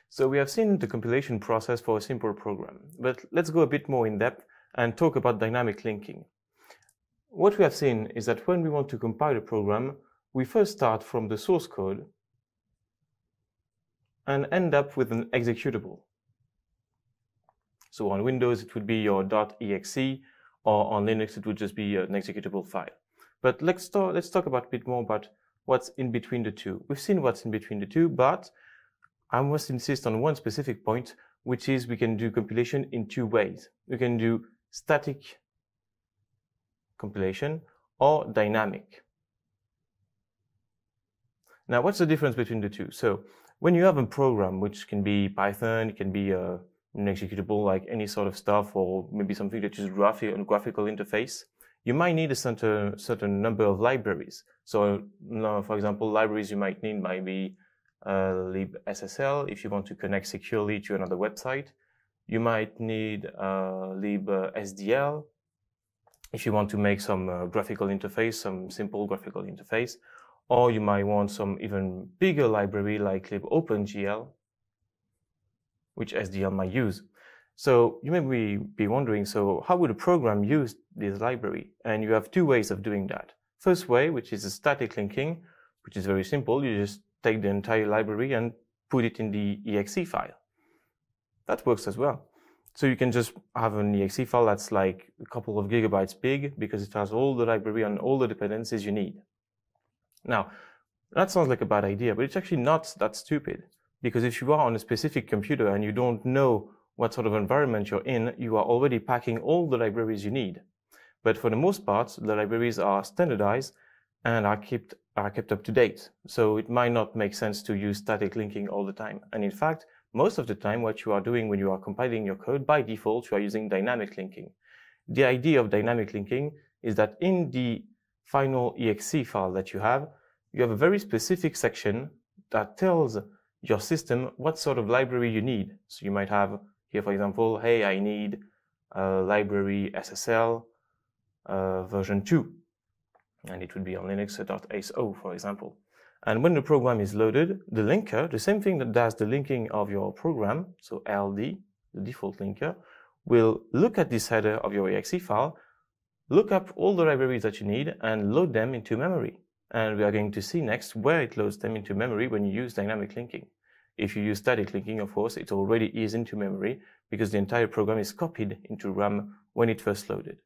So we have seen the compilation process for a simple program, but let's go a bit more in depth and talk about dynamic linking. What we have seen is that when we want to compile a program, we first start from the source code and end up with an executable. So on Windows, it would be your .exe, or on Linux, it would just be an executable file. But let's talk about a bit more about what's in between the two. We've seen what's in between the two, but I must insist on one specific point, which is we can do compilation in two ways. We can do static compilation or dynamic. Now, what's the difference between the two? So when you have a program, which can be Python, it can be an executable like any sort of stuff, or maybe something that is graphical interface, you might need a certain number of libraries. So, for example, libraries you might need might be libSSL if you want to connect securely to another website. You might need libSDL if you want to make some graphical interface, some simple graphical interface. Or you might want some even bigger library like libOpenGL, which SDL might use. So you may be wondering, so how would a program use this library? And you have two ways of doing that. First way, which is a static linking, which is very simple. You just take the entire library and put it in the exe file. That works as well. So you can just have an exe file that's like a couple of gigabytes big because it has all the library and all the dependencies you need. Now, that sounds like a bad idea, but it's actually not that stupid. Because if you are on a specific computer and you don't know what sort of environment you're in, you are already packing all the libraries you need. But for the most part, the libraries are standardized and are kept up to date. So it might not make sense to use static linking all the time. And in fact, most of the time, what you are doing when you are compiling your code, by default, you are using dynamic linking. The idea of dynamic linking is that in the final exe file that you have a very specific section that tells your system what sort of library you need. So you might have here, for example, hey, I need library SSL version 2. And it would be on Linux.so, for example. And when the program is loaded, the linker, the same thing that does the linking of your program, so LD, the default linker, will look at this header of your exe file, look up all the libraries that you need, and load them into memory. And we are going to see next where it loads them into memory when you use dynamic linking. If you use static linking, of course, it already is into memory because the entire program is copied into RAM when it first loaded.